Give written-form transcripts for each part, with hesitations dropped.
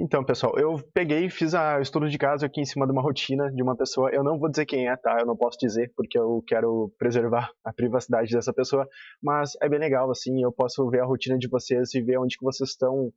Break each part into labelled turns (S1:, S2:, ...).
S1: Então, pessoal, eu peguei e fiz o estudo de caso aqui em cima de uma rotina de uma pessoa. Eu não vou dizer quem é, tá? Eu não posso dizer, porque eu quero preservar a privacidade dessa pessoa. Mas é bem legal, assim, eu posso ver a rotina de vocês e ver onde que vocês estão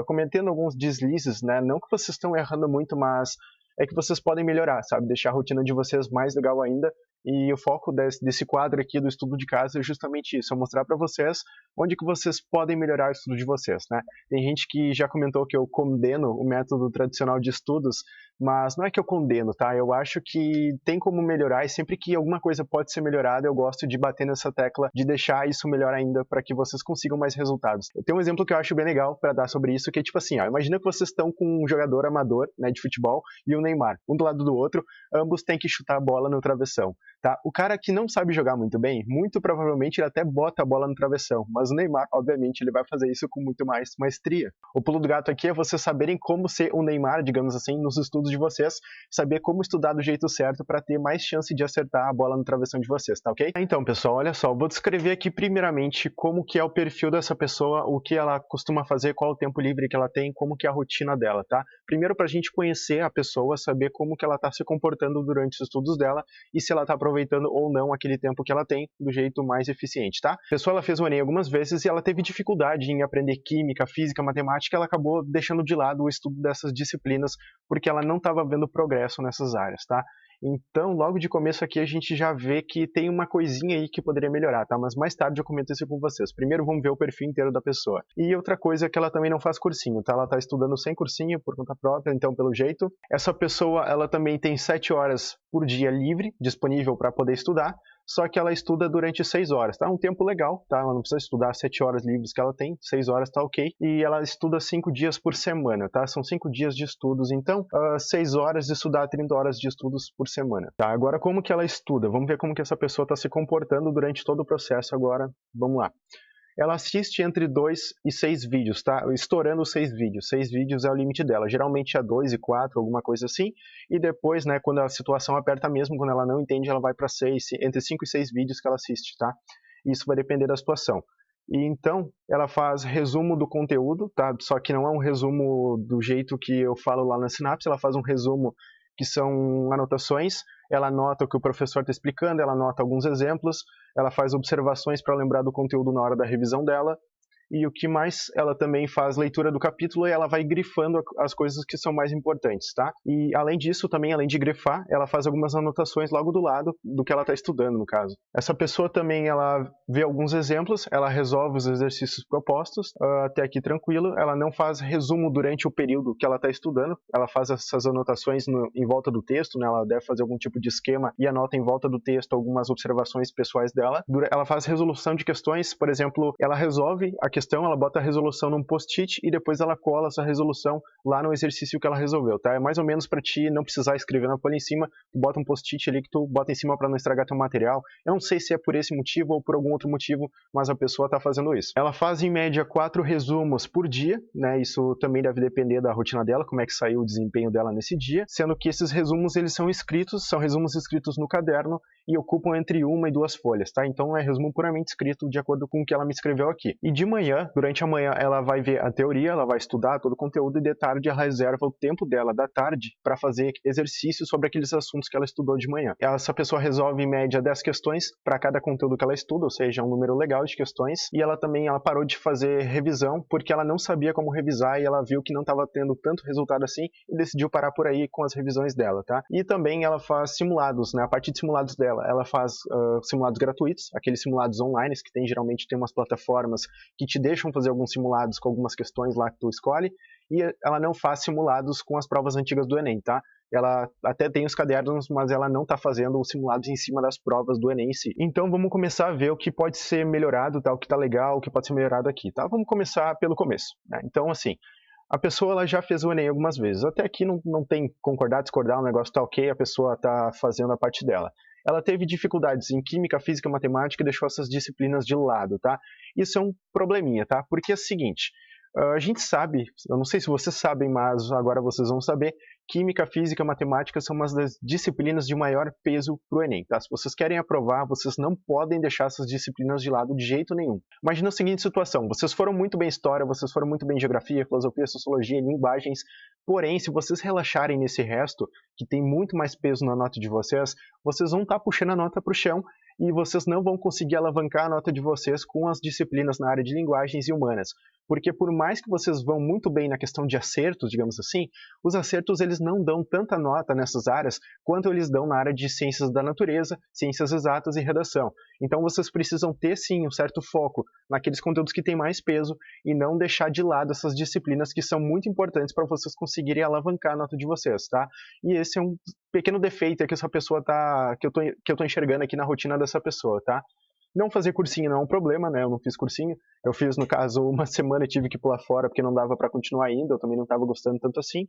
S1: cometendo alguns deslizes, né? Não que vocês estão errando muito, mas é que vocês podem melhorar, sabe? Deixar a rotina de vocês mais legal ainda. E o foco desse quadro aqui do estudo de caso é justamente isso, é mostrar para vocês onde que vocês podem melhorar o estudo de vocês, né? Tem gente que já comentou que eu condeno o método tradicional de estudos, mas não é que eu condeno, tá? Eu acho que tem como melhorar e sempre que alguma coisa pode ser melhorada, eu gosto de bater nessa tecla, de deixar isso melhor ainda para que vocês consigam mais resultados. Eu tenho um exemplo que eu acho bem legal para dar sobre isso, que é tipo assim, ó, imagina que vocês estão com um jogador amador, né, de futebol e o Neymar, um do lado do outro, ambos têm que chutar a bola no travessão. Tá? O cara que não sabe jogar muito bem, muito provavelmente ele até bota a bola no travessão, mas o Neymar, obviamente, ele vai fazer isso com muito mais maestria. O pulo do gato aqui é vocês saberem como ser o Neymar, digamos assim, nos estudos de vocês, saber como estudar do jeito certo para ter mais chance de acertar a bola no travessão de vocês, tá ok? Então, pessoal, olha só, vou descrever aqui primeiramente como que é o perfil dessa pessoa, o que ela costuma fazer, qual o tempo livre que ela tem, como que é a rotina dela, tá? Primeiro pra gente conhecer a pessoa, saber como que ela tá se comportando durante os estudos dela e se ela tá aproveitando ou não aquele tempo que ela tem do jeito mais eficiente, tá? A pessoa ela fez o Enem algumas vezes e ela teve dificuldade em aprender química, física, matemática, ela acabou deixando de lado o estudo dessas disciplinas porque ela não estava vendo progresso nessas áreas, tá? Então, logo de começo aqui a gente já vê que tem uma coisinha aí que poderia melhorar, tá? Mas mais tarde eu comento isso com vocês. Primeiro vamos ver o perfil inteiro da pessoa. E outra coisa é que ela também não faz cursinho, tá? Ela tá estudando sem cursinho por conta própria, então pelo jeito. Essa pessoa, ela também tem 7 horas por dia livre, disponível para poder estudar, só que ela estuda durante 6 horas, tá? Um tempo legal, tá? Ela não precisa estudar 7 horas livres que ela tem, 6 horas tá ok. E ela estuda 5 dias por semana, tá? São 5 dias de estudos, então 6 horas de estudar, 30 horas de estudos por semana, tá? Agora, como que ela estuda? Vamos ver como que essa pessoa está se comportando durante todo o processo agora. Vamos lá. Ela assiste entre 2 e 6 vídeos, tá? Estourando 6 vídeos. 6 vídeos é o limite dela. Geralmente é 2 e 4, alguma coisa assim. E depois, né, quando a situação aperta mesmo, quando ela não entende, ela vai para 6, entre 5 e 6 vídeos que ela assiste, tá? Isso vai depender da situação. E então, ela faz resumo do conteúdo, tá? Só que não é um resumo do jeito que eu falo lá na Sinapse, ela faz um resumo que são anotações, ela anota o que o professor está explicando, ela anota alguns exemplos, ela faz observações para lembrar do conteúdo na hora da revisão dela, e o que mais, ela também faz leitura do capítulo e ela vai grifando as coisas que são mais importantes, tá? E além disso, também, além de grifar, ela faz algumas anotações logo do lado do que ela está estudando, no caso. Essa pessoa também, ela vê alguns exemplos, ela resolve os exercícios propostos, até aqui tranquilo, ela não faz resumo durante o período que ela está estudando, ela faz essas anotações em volta do texto, né? Ela deve fazer algum tipo de esquema e anota em volta do texto algumas observações pessoais dela. Ela faz resolução de questões, por exemplo, ela resolve a questão, ela bota a resolução num post-it e depois ela cola essa resolução lá no exercício que ela resolveu, tá? É mais ou menos para ti não precisar escrever na folha em cima, tu bota um post-it ali que tu bota em cima para não estragar teu material. Eu não sei se é por esse motivo ou por algum outro motivo, mas a pessoa tá fazendo isso. Ela faz em média 4 resumos por dia, né? Isso também deve depender da rotina dela, como é que saiu o desempenho dela nesse dia, sendo que esses resumos eles são escritos, são resumos escritos no caderno e ocupam entre 1 e 2 folhas, tá? Então é resumo puramente escrito de acordo com o que ela me escreveu aqui. E de manhã, durante a manhã, ela vai ver a teoria, ela vai estudar todo o conteúdo e de tarde ela reserva o tempo dela da tarde para fazer exercícios sobre aqueles assuntos que ela estudou de manhã. Essa pessoa resolve em média 10 questões para cada conteúdo que ela estuda, ou seja, um número legal de questões, e ela parou de fazer revisão porque ela não sabia como revisar e ela viu que não estava tendo tanto resultado assim e decidiu parar por aí com as revisões dela, tá? E também ela faz simulados, né? A partir de simulados dela, ela faz simulados gratuitos, aqueles simulados online que geralmente tem umas plataformas que te deixam fazer alguns simulados com algumas questões lá que tu escolhe, e ela não faz simulados com as provas antigas do Enem, tá? Ela até tem os cadernos, mas ela não está fazendo os simulados em cima das provas do Enem em si. Então vamos começar a ver o que pode ser melhorado, tá? O que está legal, o que pode ser melhorado aqui, tá? Vamos começar pelo começo, né? Então, assim, a pessoa ela já fez o Enem algumas vezes. Até aqui não tem concordar, discordar, o negócio está ok, a pessoa está fazendo a parte dela. Ela teve dificuldades em química, física, matemática e deixou essas disciplinas de lado, tá? Isso é um probleminha, tá? Porque é o seguinte, a gente sabe, eu não sei se vocês sabem, mas agora vocês vão saber, química, física, matemática são umas das disciplinas de maior peso para o Enem, tá? Se vocês querem aprovar, vocês não podem deixar essas disciplinas de lado de jeito nenhum. Imagina a seguinte situação, vocês foram muito bem em história, vocês foram muito bem em geografia, filosofia, sociologia, linguagens, Porém, se vocês relaxarem nesse resto, que tem muito mais peso na nota de vocês, vocês vão estar puxando a nota para o chão e vocês não vão conseguir alavancar a nota de vocês com as disciplinas na área de linguagens e humanas. Porque por mais que vocês vão muito bem na questão de acertos, digamos assim, os acertos eles não dão tanta nota nessas áreas quanto eles dão na área de ciências da natureza, ciências exatas e redação. Então vocês precisam ter sim um certo foco naqueles conteúdos que têm mais peso e não deixar de lado essas disciplinas que são muito importantes para vocês conseguirem alavancar a nota de vocês, tá? E esse é um pequeno defeito que essa pessoa que eu tô enxergando aqui na rotina dessa pessoa, tá? Não fazer cursinho não é um problema, né? Eu não fiz cursinho. Eu fiz, no caso, uma semana e tive que pular fora porque não dava para continuar ainda. Eu também não estava gostando tanto assim.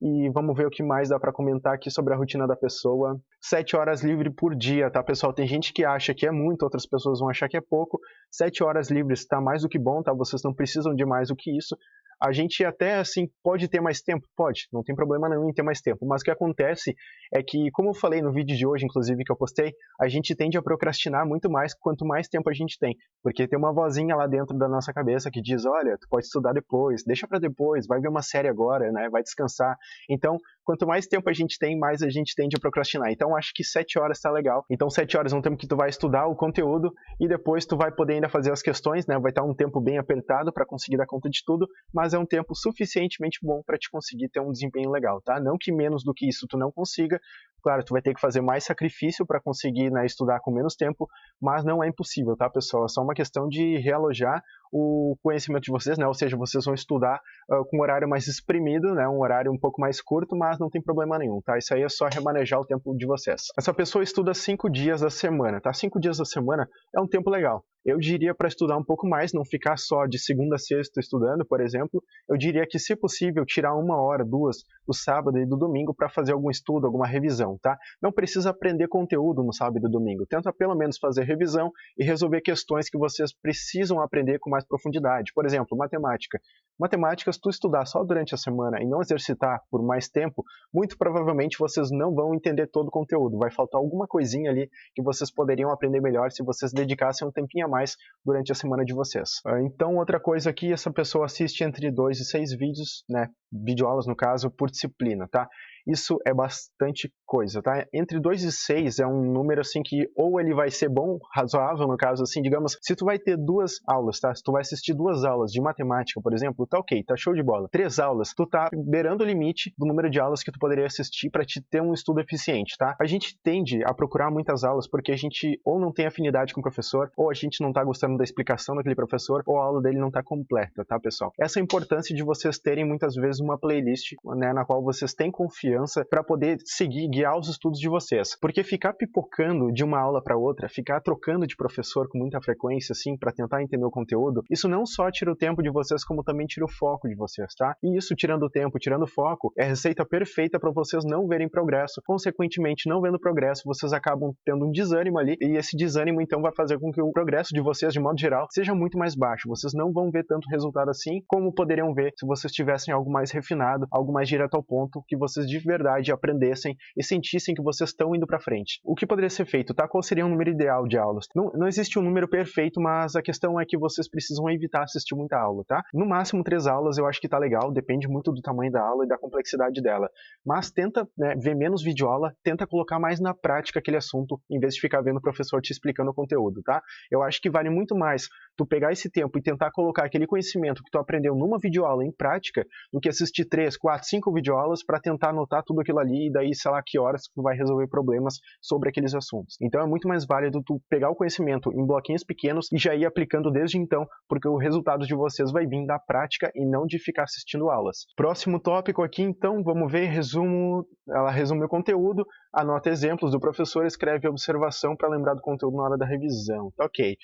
S1: E vamos ver o que mais dá para comentar aqui sobre a rotina da pessoa. 7 horas livre por dia, tá, pessoal? Tem gente que acha que é muito, outras pessoas vão achar que é pouco. 7 horas livres tá mais do que bom, tá? Vocês não precisam de mais do que isso. A gente até, assim, pode ter mais tempo? Pode, não tem problema nenhum em ter mais tempo. Mas o que acontece é que, como eu falei no vídeo de hoje, inclusive, que eu postei, a gente tende a procrastinar muito mais quanto mais tempo a gente tem. Porque tem uma vozinha lá dentro da nossa cabeça que diz, olha, tu pode estudar depois, deixa para depois, vai ver uma série agora, né? Vai descansar. Então, quanto mais tempo a gente tem, mais a gente tende a procrastinar. Então, acho que 7 horas tá legal. Então, 7 horas é um tempo que tu vai estudar o conteúdo e depois tu vai poder ainda fazer as questões, né? Vai estar um tempo bem apertado para conseguir dar conta de tudo, mas é um tempo suficientemente bom para te conseguir ter um desempenho legal, tá? Não que menos do que isso tu não consiga. Claro, tu vai ter que fazer mais sacrifício para conseguir, né, estudar com menos tempo, mas não é impossível, tá, pessoal? É só uma questão de realojar o conhecimento de vocês, né? Ou seja, vocês vão estudar com um horário mais exprimido, né? Um horário um pouco mais curto, mas não tem problema nenhum, tá? Isso aí é só remanejar o tempo de vocês. Essa pessoa estuda 5 dias da semana, tá? 5 dias da semana é um tempo legal. Eu diria para estudar um pouco mais, não ficar só de segunda a sexta estudando, por exemplo. Eu diria que, se possível, tirar 1 hora, 2, do sábado e do domingo para fazer algum estudo, alguma revisão, tá? Não precisa aprender conteúdo no sábado e no domingo. Tenta pelo menos fazer revisão e resolver questões que vocês precisam aprender com mais profundidade. Por exemplo, matemática. Matemática, se tu estudar só durante a semana e não exercitar por mais tempo, muito provavelmente vocês não vão entender todo o conteúdo. Vai faltar alguma coisinha ali que vocês poderiam aprender melhor se vocês dedicassem um tempinho a mais durante a semana de vocês. Então, outra coisa aqui, essa pessoa assiste entre 2 e 6 vídeos, né? Videoaulas, no caso, por disciplina, tá? Isso é bastante coisa, tá? Entre 2 e 6 é um número, assim, que ou ele vai ser bom, razoável, no caso, assim, digamos, se tu vai ter 2 aulas, tá? Se tu vai assistir 2 aulas de matemática, por exemplo, tá ok, tá show de bola. 3 aulas, tu tá beirando o limite do número de aulas que tu poderia assistir para te ter um estudo eficiente, tá? A gente tende a procurar muitas aulas porque a gente ou não tem afinidade com o professor, ou a gente não tá gostando da explicação daquele professor, ou a aula dele não tá completa, tá, pessoal? Essa é a importância de vocês terem, muitas vezes, uma playlist, né, na qual vocês têm confiança para poder seguir, guiar os estudos de vocês. Porque ficar pipocando de uma aula para outra, ficar trocando de professor com muita frequência, assim, para tentar entender o conteúdo, isso não só tira o tempo de vocês, como também tira o foco de vocês, tá? E isso, tirando o tempo, tirando o foco, é a receita perfeita para vocês não verem progresso. Consequentemente, não vendo progresso, vocês acabam tendo um desânimo ali, e esse desânimo, então, vai fazer com que o progresso de vocês, de modo geral, seja muito mais baixo. Vocês não vão ver tanto resultado assim, como poderiam ver se vocês tivessem algo mais refinado, algo mais direto ao ponto, que vocês de verdade aprendessem e sentissem que vocês estão indo para frente. O que poderia ser feito, tá? Qual seria o número ideal de aulas? Não existe um número perfeito, mas a questão é que vocês precisam evitar assistir muita aula, tá? No máximo 3 aulas eu acho que tá legal, depende muito do tamanho da aula e da complexidade dela. Mas tenta, né, ver menos videoaula, tenta colocar mais na prática aquele assunto, em vez de ficar vendo o professor te explicando o conteúdo, tá? Eu acho que vale muito mais tu pegar esse tempo e tentar colocar aquele conhecimento que tu aprendeu numa videoaula em prática, do que assistir 3, 4, 5 videoaulas para tentar anotar tudo aquilo ali e daí, sei lá, que horas tu vai resolver problemas sobre aqueles assuntos. Então é muito mais válido tu pegar o conhecimento em bloquinhos pequenos e já ir aplicando desde então, porque o resultado de vocês vai vir da prática e não de ficar assistindo aulas. Próximo tópico aqui, então, vamos ver, resumo. Ela resume o conteúdo, anota exemplos do professor, escreve observação para lembrar do conteúdo na hora da revisão. Tá ok.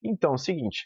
S1: Então, seguinte,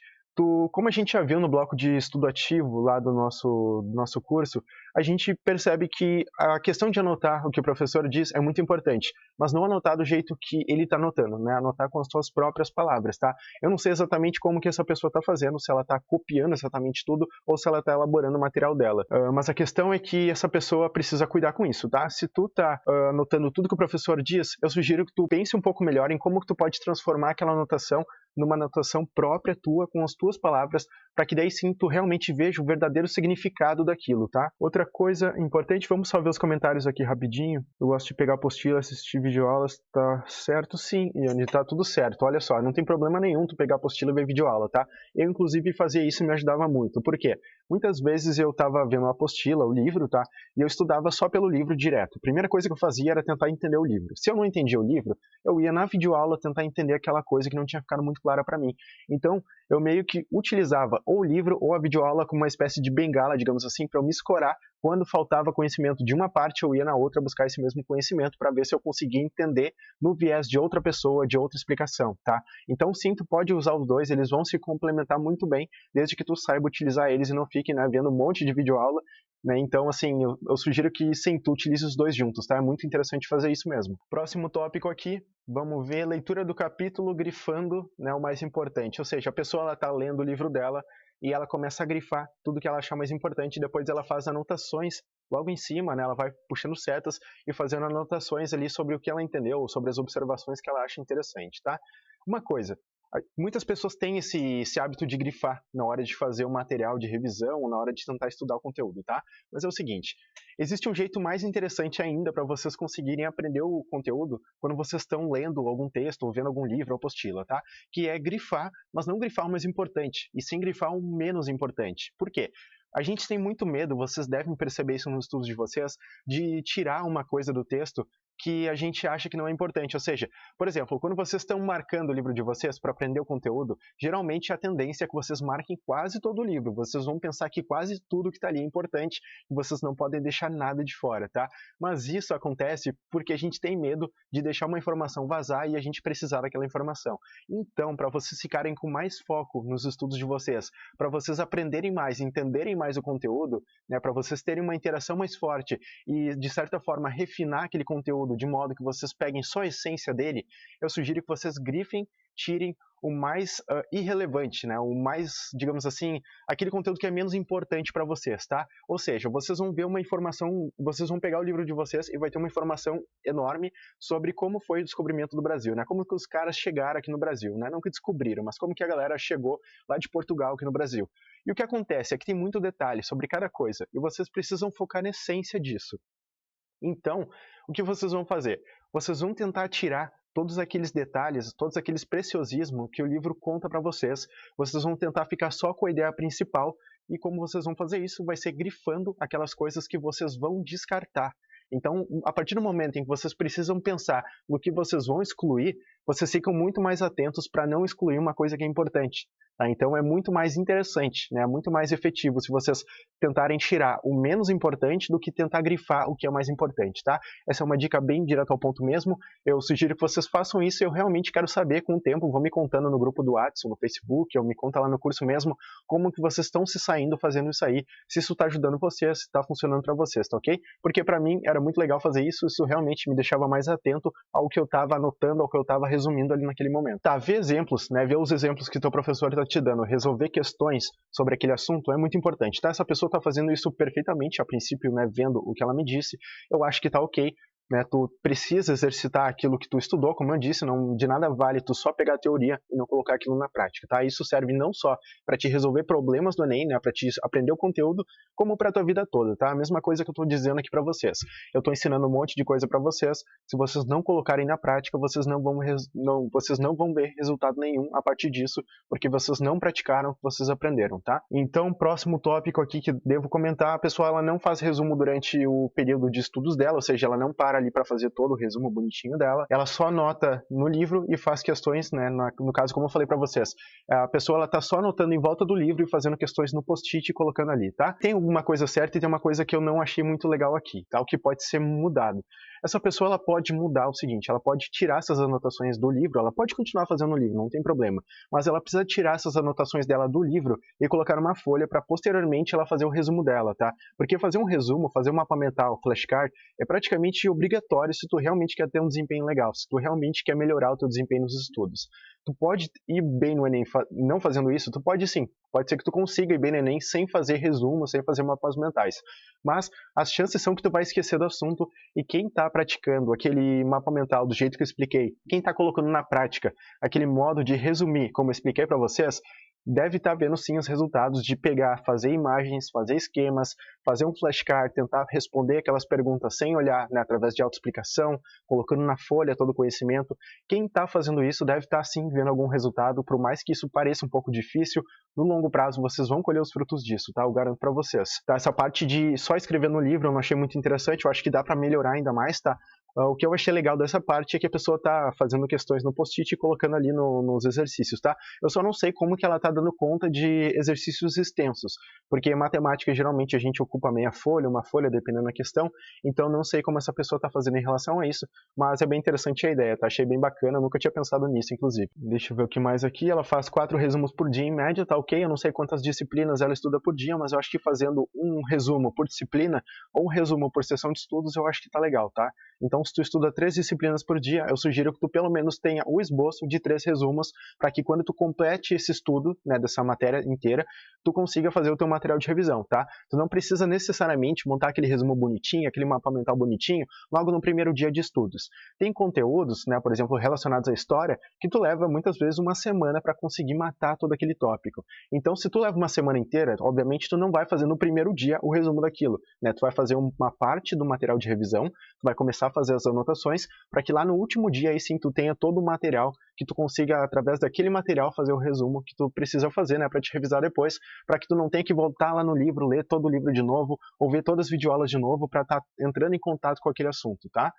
S1: como a gente já viu no bloco de estudo ativo lá do nosso curso, a gente percebe que a questão de anotar o que o professor diz é muito importante, mas não anotar do jeito que ele está anotando, né? Anotar com as suas próprias palavras, tá? Eu não sei exatamente como que essa pessoa está fazendo, se ela está copiando exatamente tudo ou se ela está elaborando o material dela. Mas a questão é que essa pessoa precisa cuidar com isso, tá? Se tu tá anotando tudo que o professor diz, eu sugiro que tu pense um pouco melhor em como que tu pode transformar aquela anotação numa anotação própria tua, com as tuas palavras, para que daí sim tu realmente veja o verdadeiro significado daquilo, tá? Outra coisa importante, vamos só ver os comentários aqui rapidinho. Eu gosto de pegar apostila, assistir videoaulas, tá certo? Sim, Iane, tá tudo certo. Olha só, não tem problema nenhum tu pegar apostila e ver videoaula, tá? Eu, inclusive, fazia isso e me ajudava muito. Por quê? Muitas vezes eu tava vendo a apostila, o livro, tá? E eu estudava só pelo livro direto. A primeira coisa que eu fazia era tentar entender o livro. Se eu não entendia o livro, eu ia na videoaula tentar entender aquela coisa que não tinha ficado muito clara para mim. Então, eu meio que utilizava ou o livro ou a videoaula como uma espécie de bengala, digamos assim, para eu me escorar. Quando faltava conhecimento de uma parte, eu ia na outra buscar esse mesmo conhecimento para ver se eu conseguia entender no viés de outra pessoa, de outra explicação, tá? Então, sim, tu pode usar os dois, eles vão se complementar muito bem, desde que tu saiba utilizar eles e não fique, né, vendo um monte de videoaula, né? Então, assim, eu sugiro que sim, tu utilize os dois juntos, tá? É muito interessante fazer isso mesmo. Próximo tópico aqui, vamos ver leitura do capítulo grifando, né, o mais importante. Ou seja, a pessoa ela tá lendo o livro dela e ela começa a grifar tudo que ela achar mais importante, e depois ela faz anotações logo em cima, né? Ela vai puxando setas e fazendo anotações ali sobre o que ela entendeu, sobre as observações que ela acha interessante, tá? Uma coisa, muitas pessoas têm esse hábito de grifar na hora de fazer o material de revisão ou na hora de tentar estudar o conteúdo, tá? Mas é o seguinte, existe um jeito mais interessante ainda para vocês conseguirem aprender o conteúdo quando vocês estão lendo algum texto ou vendo algum livro ou apostila, tá? Que é grifar, mas não grifar o mais importante, e sim grifar o menos importante. Por quê? A gente tem muito medo, vocês devem perceber isso nos estudos de vocês, de tirar uma coisa do texto que a gente acha que não é importante. Ou seja, por exemplo, quando vocês estão marcando o livro de vocês para aprender o conteúdo, geralmente a tendência é que vocês marquem quase todo o livro. Vocês vão pensar que quase tudo que está ali é importante e vocês não podem deixar nada de fora, tá? Mas isso acontece porque a gente tem medo de deixar uma informação vazar e a gente precisar daquela informação. Então, para vocês ficarem com mais foco nos estudos de vocês, para vocês aprenderem mais, entenderem mais o conteúdo, né, para vocês terem uma interação mais forte e, de certa forma, refinar aquele conteúdo de modo que vocês peguem só a essência dele, eu sugiro que vocês grifem, tirem o mais irrelevante, né? O mais, digamos assim, aquele conteúdo que é menos importante para vocês, tá? Ou seja, vocês vão ver uma informação, vocês vão pegar o livro de vocês e vai ter uma informação enorme sobre como foi o descobrimento do Brasil, né? Como que os caras chegaram aqui no Brasil, né? Não que descobriram, mas como que a galera chegou lá de Portugal aqui no Brasil. E o que acontece é que tem muito detalhe sobre cada coisa e vocês precisam focar na essência disso. Então, o que vocês vão fazer? Vocês vão tentar tirar todos aqueles detalhes, todos aqueles preciosismos que o livro conta para vocês. Vocês vão tentar ficar só com a ideia principal e como vocês vão fazer isso vai ser grifando aquelas coisas que vocês vão descartar. Então, a partir do momento em que vocês precisam pensar no que vocês vão excluir, vocês ficam muito mais atentos para não excluir uma coisa que é importante. Tá? Então, é muito mais interessante, né? Muito mais efetivo se vocês tentarem tirar o menos importante do que tentar grifar o que é mais importante. Tá? Essa é uma dica bem direta ao ponto mesmo. Eu sugiro que vocês façam isso e eu realmente quero saber com o tempo. Vão me contando no grupo do WhatsApp, no Facebook, ou me conta lá no curso mesmo, como que vocês estão se saindo fazendo isso aí, se isso está ajudando vocês, se está funcionando para vocês, tá ok? Porque para mim era muito legal fazer isso realmente me deixava mais atento ao que eu estava anotando, ao que eu estava resumindo ali naquele momento. Tá, ver exemplos, né, ver os exemplos que teu professor está te dando, resolver questões sobre aquele assunto é muito importante, tá? Essa pessoa está fazendo isso perfeitamente, a princípio, né, vendo o que ela me disse, eu acho que tá ok. Né, tu precisa exercitar aquilo que tu estudou, como eu disse, não, de nada vale tu só pegar a teoria e não colocar aquilo na prática, tá? Isso serve não só para te resolver problemas do Enem, né, para te aprender o conteúdo, como para tua vida toda, tá? A mesma coisa que eu tô dizendo aqui para vocês. Eu tô ensinando um monte de coisa para vocês, se vocês não colocarem na prática, vocês não vão ver resultado nenhum a partir disso, porque vocês não praticaram o que vocês aprenderam, tá? Então, próximo tópico aqui que devo comentar, a pessoa ela não faz resumo durante o período de estudos dela, ou seja, ela não para ali para fazer todo o resumo bonitinho dela, ela só anota no livro e faz questões, né, no caso, como eu falei para vocês, a pessoa ela tá só anotando em volta do livro e fazendo questões no post-it e colocando ali, tá? Tem alguma coisa certa e tem uma coisa que eu não achei muito legal aqui, tá? O que pode ser mudado. Essa pessoa ela pode mudar o seguinte, ela pode tirar essas anotações do livro, ela pode continuar fazendo o livro, não tem problema, mas ela precisa tirar essas anotações dela do livro e colocar uma folha para posteriormente ela fazer o resumo dela, tá? Porque fazer um resumo, fazer um mapa mental, flashcard, é praticamente obrigatório obrigatório se tu realmente quer ter um desempenho legal, se tu realmente quer melhorar o teu desempenho nos estudos. Tu pode ir bem no Enem não fazendo isso? Tu pode sim. Pode ser que tu consiga ir bem no Enem sem fazer resumo, sem fazer mapas mentais. Mas as chances são que tu vai esquecer do assunto e quem está praticando aquele mapa mental do jeito que eu expliquei, quem está colocando na prática aquele modo de resumir, como eu expliquei para vocês, deve estar vendo sim os resultados de pegar, fazer imagens, fazer esquemas, fazer um flashcard, tentar responder aquelas perguntas sem olhar, né, através de autoexplicação, colocando na folha todo o conhecimento. Quem está fazendo isso deve estar sim vendo algum resultado, por mais que isso pareça um pouco difícil, no longo prazo vocês vão colher os frutos disso, tá? Eu garanto para vocês. Tá? Essa parte de só escrever no livro eu não achei muito interessante, eu acho que dá para melhorar ainda mais, tá? O que eu achei legal dessa parte é que a pessoa está fazendo questões no post-it e colocando ali nos exercícios, tá? Eu só não sei como que ela está dando conta de exercícios extensos, porque matemática geralmente a gente ocupa meia folha, uma folha, dependendo da questão, então não sei como essa pessoa está fazendo em relação a isso, mas é bem interessante a ideia, tá? Achei bem bacana, eu nunca tinha pensado nisso, inclusive. Deixa eu ver o que mais aqui, ela faz 4 resumos por dia em média, tá ok? Eu não sei quantas disciplinas ela estuda por dia, mas eu acho que fazendo um resumo por disciplina ou um resumo por sessão de estudos, eu acho que tá legal, tá? Então, se tu estuda 3 disciplinas por dia, eu sugiro que tu pelo menos tenha o esboço de 3 resumos, para que quando tu complete esse estudo, né, dessa matéria inteira, tu consiga fazer o teu material de revisão, tá? Tu não precisa necessariamente montar aquele resumo bonitinho, aquele mapa mental bonitinho, logo no primeiro dia de estudos. Tem conteúdos, né, por exemplo, relacionados à história, que tu leva muitas vezes uma semana para conseguir matar todo aquele tópico. Então, se tu leva uma semana inteira, obviamente tu não vai fazer no primeiro dia o resumo daquilo, né? Tu vai fazer uma parte do material de revisão, tu vai começar a fazer as anotações, para que lá no último dia aí sim tu tenha todo o material, que tu consiga através daquele material fazer o resumo que tu precisa fazer, né, para te revisar depois, para que tu não tenha que voltar lá no livro, ler todo o livro de novo, ou ver todas as videoaulas de novo para estar entrando em contato com aquele assunto, tá?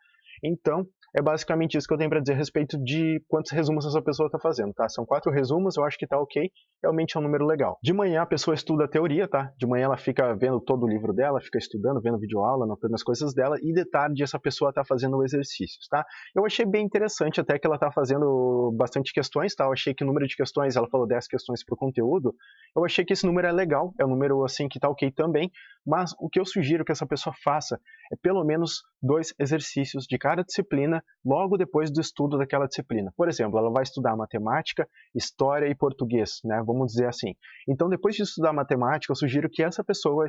S1: Então, é basicamente isso que eu tenho para dizer a respeito de quantos resumos essa pessoa está fazendo, tá? São 4 resumos, eu acho que tá ok, realmente é um número legal. De manhã a pessoa estuda a teoria, tá? De manhã ela fica vendo todo o livro dela, fica estudando, vendo videoaula, anotando as coisas dela, e de tarde essa pessoa tá fazendo exercícios, tá? Eu achei bem interessante até que ela tá fazendo bastante questões, tá? Eu achei que o número de questões, ela falou 10 questões por conteúdo, eu achei que esse número é legal, é um número assim que tá ok também, mas o que eu sugiro que essa pessoa faça é pelo menos 2 exercícios de cada disciplina logo depois do estudo daquela disciplina. Por exemplo, ela vai estudar matemática, história e português, né? Vamos dizer assim. Então, depois de estudar matemática, eu sugiro que essa pessoa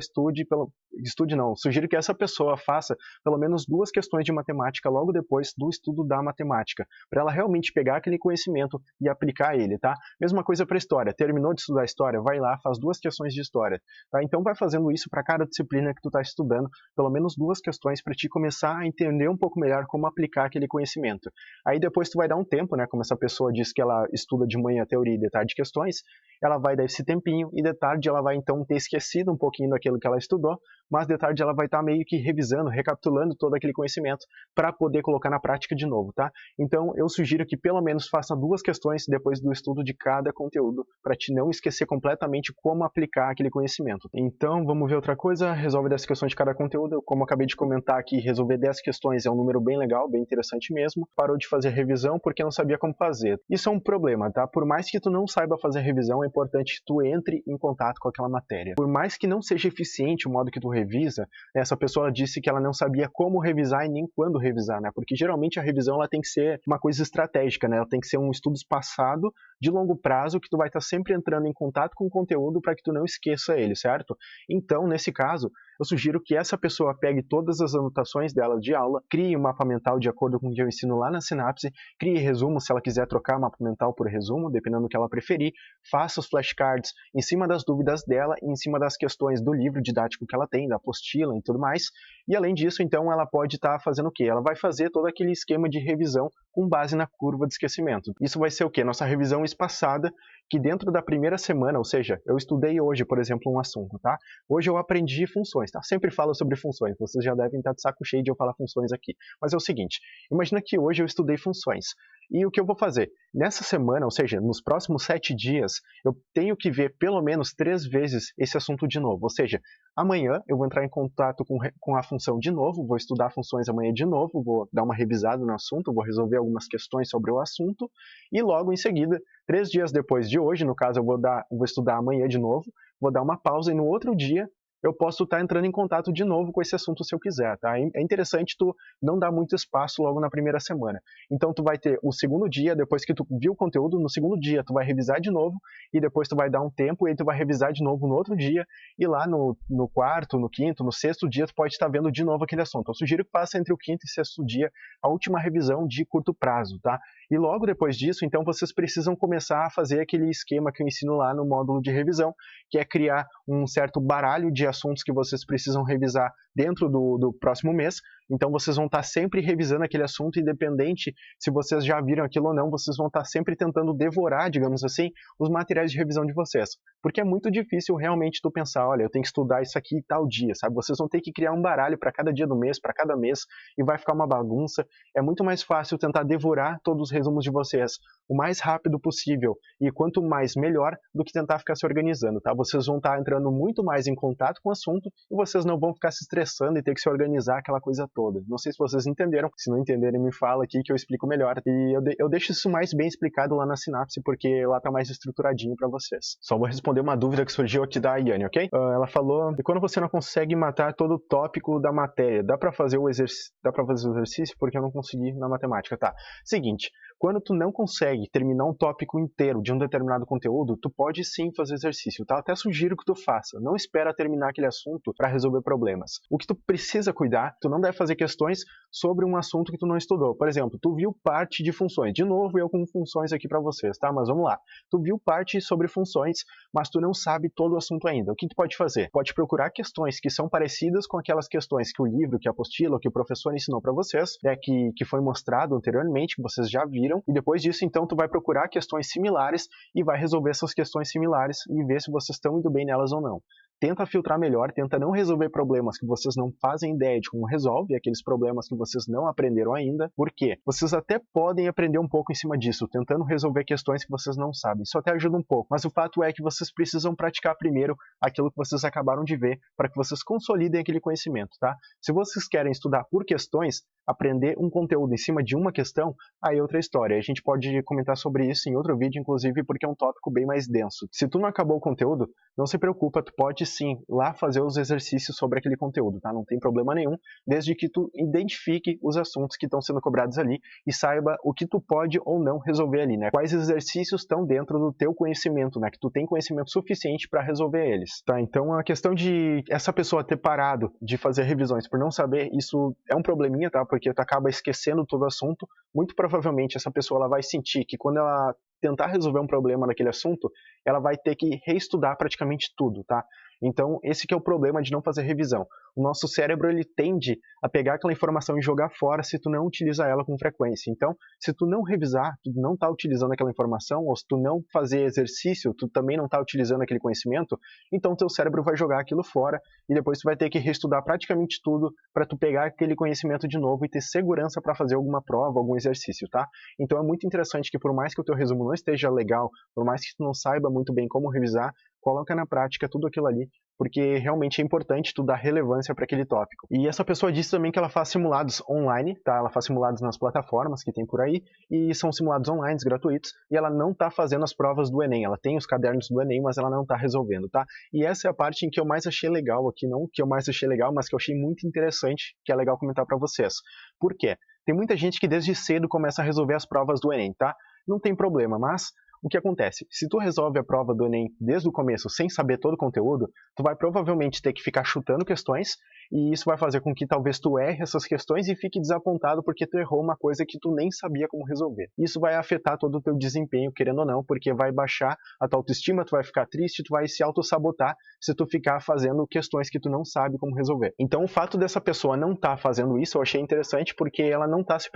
S1: sugiro que essa pessoa faça pelo menos 2 questões de matemática logo depois do estudo da matemática, para ela realmente pegar aquele conhecimento e aplicar ele, tá? Mesma coisa para história. Terminou de estudar história, vai lá, faz 2 questões de história, tá? Então, vai fazendo isso para cada disciplina que tu está estudando, pelo menos 2 questões para te começar a entender um pouco melhor como aplicar aquele conhecimento. Aí depois tu vai dar um tempo, né, como essa pessoa diz que ela estuda de manhã teoria e de tarde questões, ela vai dar esse tempinho e de tarde ela vai então ter esquecido um pouquinho daquilo que ela estudou, mas de tarde ela vai estar meio que revisando, recapitulando todo aquele conhecimento para poder colocar na prática de novo, tá? Então eu sugiro que pelo menos faça 2 questões depois do estudo de cada conteúdo, para te não esquecer completamente como aplicar aquele conhecimento. Então vamos ver outra coisa, resolve 10 questões de cada conteúdo, como eu acabei de comentar aqui, resolver 10 questões é um número bem legal, bem interessante mesmo, parou de fazer revisão porque não sabia como fazer. Isso é um problema, tá? Por mais que tu não saiba fazer revisão, é importante que tu entre em contato com aquela matéria. Por mais que não seja eficiente o modo que tu revisa, essa pessoa disse que ela não sabia como revisar e nem quando revisar, né? Porque geralmente a revisão ela tem que ser uma coisa estratégica, né? Ela tem que ser um estudo espaçado de longo prazo que tu vai estar sempre entrando em contato com o conteúdo para que tu não esqueça ele, certo? Então, nesse caso, eu sugiro que essa pessoa pegue todas as anotações dela de aula, crie um mapa mental de acordo com o que eu ensino lá na Sinapse, crie resumo se ela quiser trocar mapa mental por resumo, dependendo do que ela preferir, faça os flashcards em cima das dúvidas dela e em cima das questões do livro didático que ela tem, da apostila e tudo mais. E além disso, então, ela pode estar fazendo o quê? Ela vai fazer todo aquele esquema de revisão com base na curva de esquecimento. Isso vai ser o quê? Nossa revisão espaçada, que dentro da primeira semana, ou seja, eu estudei hoje, por exemplo, um assunto, tá? Hoje eu aprendi funções, tá? Sempre falo sobre funções, vocês já devem estar de saco cheio de eu falar funções aqui. Mas é o seguinte, imagina que hoje eu estudei funções. E o que eu vou fazer? Nessa semana, ou seja, nos próximos 7 dias, eu tenho que ver pelo menos 3 vezes esse assunto de novo. Ou seja, amanhã eu vou entrar em contato com a função de novo, vou estudar funções amanhã de novo, vou dar uma revisada no assunto, vou resolver algumas questões sobre o assunto, e logo em seguida, 3 dias depois de hoje, no caso eu vou estudar amanhã de novo, vou dar uma pausa e no outro dia eu posso estar entrando em contato de novo com esse assunto se eu quiser, tá? É interessante tu não dar muito espaço logo na primeira semana. Então tu vai ter o segundo dia, depois que tu viu o conteúdo, no segundo dia tu vai revisar de novo, e depois tu vai dar um tempo, e aí tu vai revisar de novo no outro dia, e lá no quarto, no quinto, no sexto dia tu pode estar vendo de novo aquele assunto. Eu sugiro que faça entre o quinto e sexto dia a última revisão de curto prazo, tá? E logo depois disso, então, vocês precisam começar a fazer aquele esquema que eu ensino lá no módulo de revisão, que é criar um certo baralho de assuntos que vocês precisam revisar dentro do próximo mês. Então, vocês vão estar sempre revisando aquele assunto, independente se vocês já viram aquilo ou não, vocês vão estar sempre tentando devorar, digamos assim, os materiais de revisão de vocês. Porque é muito difícil realmente tu pensar, olha, eu tenho que estudar isso aqui tal dia, sabe? Vocês vão ter que criar um baralho para cada dia do mês, para cada mês, e vai ficar uma bagunça. É muito mais fácil tentar devorar todos os resumos de vocês o mais rápido possível, e quanto mais melhor, do que tentar ficar se organizando, tá? Vocês vão estar entrando muito mais em contato com o assunto, e vocês não vão ficar se estressando e ter que se organizar aquela coisa toda. Não sei se vocês entenderam, se não entenderem me fala aqui que eu explico melhor, e eu deixo isso mais bem explicado lá na sinapse, porque lá tá mais estruturadinho para vocês. Só vou responder uma dúvida que surgiu aqui da Ayane, ok? Ela falou, e quando você não consegue matar todo o tópico da matéria, dá para fazer o exercício porque eu não consegui na matemática, tá? Seguinte, quando tu não consegue terminar um tópico inteiro de um determinado conteúdo, tu pode sim fazer exercício, tá? Até sugiro que tu faça. Não espera terminar aquele assunto para resolver problemas. O que tu precisa cuidar, tu não deve fazer questões sobre um assunto que tu não estudou. Por exemplo, tu viu parte de funções. De novo, eu com funções aqui para vocês, tá? Mas vamos lá. Tu viu parte sobre funções, mas tu não sabe todo o assunto ainda. O que tu pode fazer? Pode procurar questões que são parecidas com aquelas questões que o livro, que a apostila, que o professor ensinou para vocês, né, que foi mostrado anteriormente, que vocês já viram, e depois disso, então, tu vai procurar questões similares e vai resolver essas questões similares e ver se vocês estão indo bem nelas ou não. Tenta filtrar melhor, tenta não resolver problemas que vocês não fazem ideia de como resolve, aqueles problemas que vocês não aprenderam ainda. Por quê? Vocês até podem aprender um pouco em cima disso, tentando resolver questões que vocês não sabem. Isso até ajuda um pouco, mas o fato é que vocês precisam praticar primeiro aquilo que vocês acabaram de ver, para que vocês consolidem aquele conhecimento, tá? Se vocês querem estudar por questões, aprender um conteúdo em cima de uma questão, aí é outra história. A gente pode comentar sobre isso em outro vídeo, inclusive, porque é um tópico bem mais denso. Se tu não acabou o conteúdo, não se preocupa, tu pode sim lá fazer os exercícios sobre aquele conteúdo, tá? Não tem problema nenhum, desde que tu identifique os assuntos que estão sendo cobrados ali e saiba o que tu pode ou não resolver ali, né? Quais exercícios estão dentro do teu conhecimento, né? Que tu tem conhecimento suficiente para resolver eles, tá? Então a questão de essa pessoa ter parado de fazer revisões por não saber, isso é um probleminha, tá? Porque tu acaba esquecendo todo o assunto. Muito provavelmente essa pessoa ela vai sentir que quando ela tentar resolver um problema naquele assunto, ela vai ter que reestudar praticamente tudo, tá? Então, esse que é o problema de não fazer revisão. O nosso cérebro, ele tende a pegar aquela informação e jogar fora se tu não utiliza ela com frequência. Então, se tu não revisar, tu não está utilizando aquela informação, ou se tu não fazer exercício, tu também não está utilizando aquele conhecimento, então teu cérebro vai jogar aquilo fora e depois tu vai ter que reestudar praticamente tudo para tu pegar aquele conhecimento de novo e ter segurança para fazer alguma prova, algum exercício, tá? Então é muito interessante que por mais que o teu resumo não esteja legal, por mais que tu não saiba muito bem como revisar, coloca na prática tudo aquilo ali, porque realmente é importante tu dar relevância para aquele tópico. E essa pessoa disse também que ela faz simulados online, tá? Ela faz simulados nas plataformas que tem por aí, e são simulados online, gratuitos, e ela não tá fazendo as provas do Enem. Ela tem os cadernos do Enem, mas ela não tá resolvendo, tá? E essa é a parte em que eu mais achei legal aqui, não que eu mais achei legal, mas que eu achei muito interessante, que é legal comentar para vocês. Por quê? Tem muita gente que desde cedo começa a resolver as provas do Enem, tá? Não tem problema, mas o que acontece? Se tu resolve a prova do Enem desde o começo sem saber todo o conteúdo, tu vai provavelmente ter que ficar chutando questões e isso vai fazer com que talvez tu erre essas questões e fique desapontado porque tu errou uma coisa que tu nem sabia como resolver. Isso vai afetar todo o teu desempenho, querendo ou não, porque vai baixar a tua autoestima, tu vai ficar triste, tu vai se auto-sabotar se tu ficar fazendo questões que tu não sabe como resolver. Então o fato dessa pessoa não estar fazendo isso, eu achei interessante porque ela não está se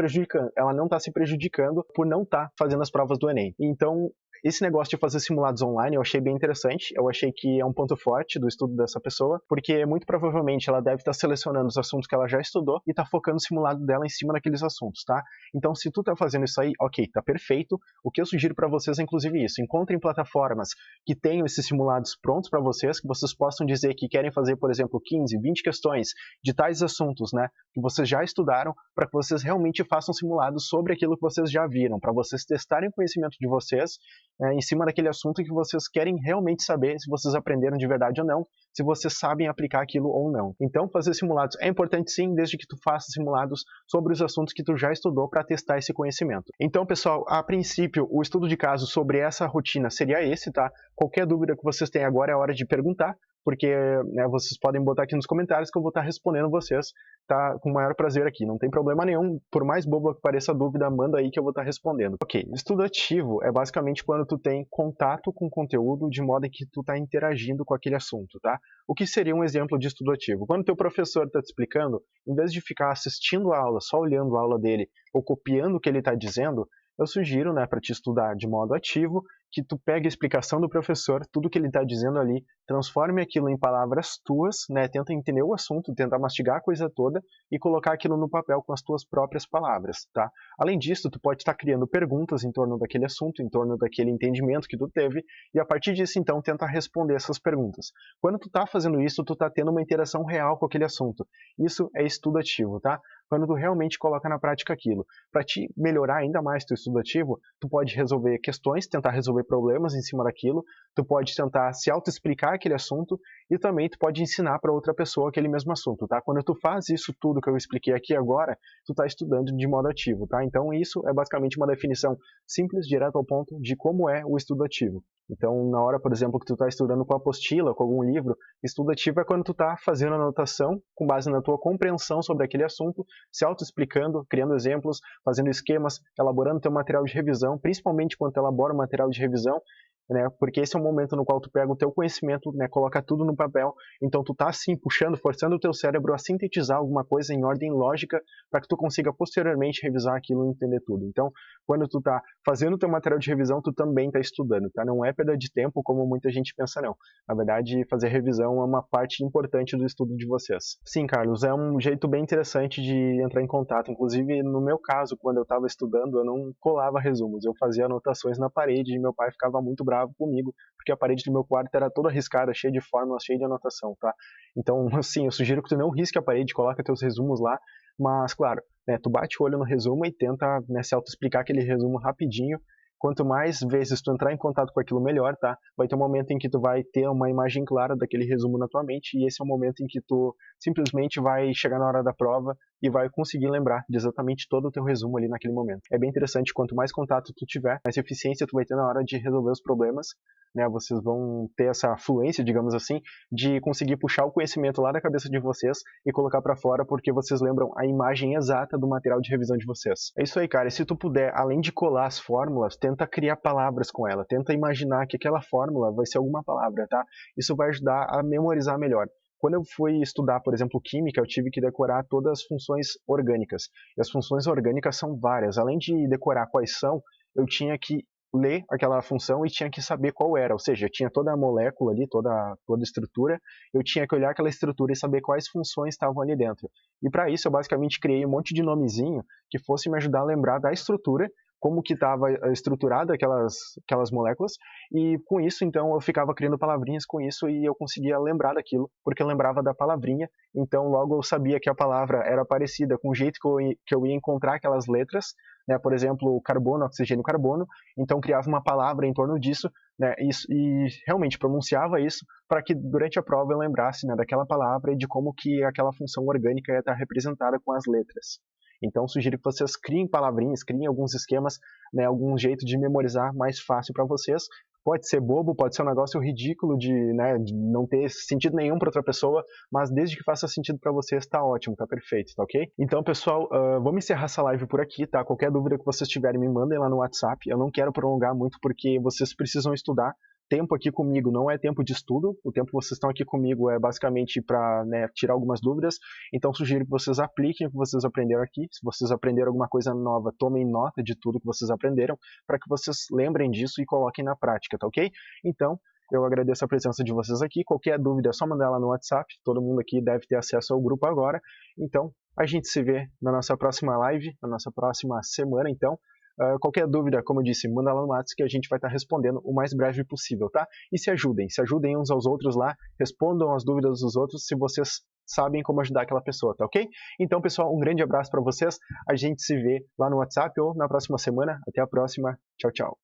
S1: prejudicando por não estar fazendo as provas do Enem. Então esse negócio de fazer simulados online eu achei bem interessante, eu achei que é um ponto forte do estudo dessa pessoa, porque muito provavelmente ela deve estar selecionando os assuntos que ela já estudou e está focando o simulado dela em cima daqueles assuntos, tá? Então se tu tá fazendo isso aí, ok, tá perfeito. O que eu sugiro para vocês é inclusive isso, encontrem plataformas que tenham esses simulados prontos para vocês, que vocês possam dizer que querem fazer, por exemplo, 15, 20 questões de tais assuntos, né, que vocês já estudaram, para que vocês realmente façam simulados sobre aquilo que vocês já viram, para vocês testarem o conhecimento de vocês em cima daquele assunto que vocês querem realmente saber se vocês aprenderam de verdade ou não, se vocês sabem aplicar aquilo ou não. Então, fazer simulados é importante sim, desde que tu faça simulados sobre os assuntos que tu já estudou para testar esse conhecimento. Então, pessoal, a princípio, o estudo de caso sobre essa rotina seria esse, tá? Qualquer dúvida que vocês tenham agora é a hora de perguntar, porque né, vocês podem botar aqui nos comentários que eu vou estar respondendo vocês, tá? Com o maior prazer aqui, não tem problema nenhum, por mais boba que pareça a dúvida, manda aí que eu vou estar respondendo. Ok, estudo ativo é basicamente quando tu tem contato com o conteúdo de modo que tu está interagindo com aquele assunto, tá? O que seria um exemplo de estudo ativo? Quando teu professor está te explicando, em vez de ficar assistindo a aula, só olhando a aula dele, ou copiando o que ele está dizendo, eu sugiro, né, para te estudar de modo ativo, que tu pegue a explicação do professor, tudo que ele está dizendo ali, transforme aquilo em palavras tuas, né, tenta entender o assunto, tenta mastigar a coisa toda e colocar aquilo no papel com as tuas próprias palavras, tá? Além disso, tu pode estar criando perguntas em torno daquele assunto, em torno daquele entendimento que tu teve, e a partir disso, então, tenta responder essas perguntas. Quando tu está fazendo isso, tu está tendo uma interação real com aquele assunto. Isso é estudo ativo, tá? Quando tu realmente coloca na prática aquilo. Para te melhorar ainda mais teu estudo ativo, tu pode resolver questões, tentar resolver problemas em cima daquilo, tu pode tentar se auto-explicar aquele assunto e também tu pode ensinar para outra pessoa aquele mesmo assunto, tá? Quando tu faz isso tudo que eu expliquei aqui agora, tu está estudando de modo ativo, tá? Então isso é basicamente uma definição simples, direto ao ponto de como é o estudo ativo. Então, na hora, por exemplo, que tu está estudando com a apostila, com algum livro, estudo ativo é quando tu está fazendo anotação com base na tua compreensão sobre aquele assunto, se auto-explicando, criando exemplos, fazendo esquemas, elaborando teu material de revisão, principalmente quando tu elabora o material de revisão, né, porque esse é o momento no qual tu pega o teu conhecimento, né, coloca tudo no papel, então tu tá assim puxando, forçando o teu cérebro a sintetizar alguma coisa em ordem lógica para que tu consiga posteriormente revisar aquilo e entender tudo. Então, quando tu tá fazendo o teu material de revisão, tu também tá estudando, tá? Não é perda de tempo como muita gente pensa, não. Na verdade, fazer revisão é uma parte importante do estudo de vocês. Sim, Carlos, é um jeito bem interessante de entrar em contato. Inclusive, no meu caso, quando eu estava estudando, eu não colava resumos, eu fazia anotações na parede e meu pai ficava muito bravo comigo, porque a parede do meu quarto era toda riscada, cheia de fórmulas, cheia de anotação, tá? Então, assim, eu sugiro que tu não risque a parede, coloca teus resumos lá, mas, claro, né, tu bate o olho no resumo e tenta, né, se auto-explicar aquele resumo rapidinho. Quanto mais vezes tu entrar em contato com aquilo, melhor, tá? Vai ter um momento em que tu vai ter uma imagem clara daquele resumo na tua mente e esse é o momento em que tu simplesmente vai chegar na hora da prova e vai conseguir lembrar de exatamente todo o teu resumo ali naquele momento. É bem interessante, quanto mais contato tu tiver, mais eficiência tu vai ter na hora de resolver os problemas, né? Vocês vão ter essa fluência, digamos assim, de conseguir puxar o conhecimento lá da cabeça de vocês e colocar para fora porque vocês lembram a imagem exata do material de revisão de vocês. É isso aí, cara. E se tu puder, além de colar as fórmulas, tenta criar palavras com ela. Tenta imaginar que aquela fórmula vai ser alguma palavra, tá? Isso vai ajudar a memorizar melhor. Quando eu fui estudar, por exemplo, química, eu tive que decorar todas as funções orgânicas. E as funções orgânicas são várias. Além de decorar quais são, eu tinha que ler aquela função e tinha que saber qual era, ou seja, tinha toda a molécula ali, toda a estrutura, eu tinha que olhar aquela estrutura e saber quais funções estavam ali dentro. E para isso eu basicamente criei um monte de nomezinho que fosse me ajudar a lembrar da estrutura, como que estava estruturada aquelas moléculas, e com isso, então, eu ficava criando palavrinhas com isso e eu conseguia lembrar daquilo, porque eu lembrava da palavrinha, então logo eu sabia que a palavra era parecida com o jeito que eu ia encontrar aquelas letras, né, por exemplo, carbono, oxigênio, carbono, então criava uma palavra em torno disso, né, e realmente pronunciava isso para que durante a prova eu lembrasse, né, daquela palavra e de como que aquela função orgânica ia estar representada com as letras. Então, sugiro que vocês criem palavrinhas, criem alguns esquemas, né, algum jeito de memorizar mais fácil para vocês. Pode ser bobo, pode ser um negócio ridículo né, de não ter sentido nenhum para outra pessoa, mas desde que faça sentido para vocês, tá ótimo, tá perfeito, tá ok? Então, pessoal, vamos encerrar essa live por aqui, tá? Qualquer dúvida que vocês tiverem, me mandem lá no WhatsApp. Eu não quero prolongar muito porque vocês precisam estudar. Tempo aqui comigo não é tempo de estudo, o tempo que vocês estão aqui comigo é basicamente para, né, tirar algumas dúvidas, então sugiro que vocês apliquem o que vocês aprenderam aqui. Se vocês aprenderam alguma coisa nova, tomem nota de tudo que vocês aprenderam, para que vocês lembrem disso e coloquem na prática, tá ok? Então, eu agradeço a presença de vocês aqui, qualquer dúvida é só mandar lá no WhatsApp, todo mundo aqui deve ter acesso ao grupo agora, então a gente se vê na nossa próxima live, na nossa próxima semana, então. Qualquer dúvida, como eu disse, manda lá no WhatsApp que a gente vai estar respondendo o mais breve possível, tá? E se ajudem uns aos outros lá, respondam as dúvidas dos outros se vocês sabem como ajudar aquela pessoa, tá ok? Então, pessoal, um grande abraço para vocês, a gente se vê lá no WhatsApp ou na próxima semana, até a próxima, tchau, tchau.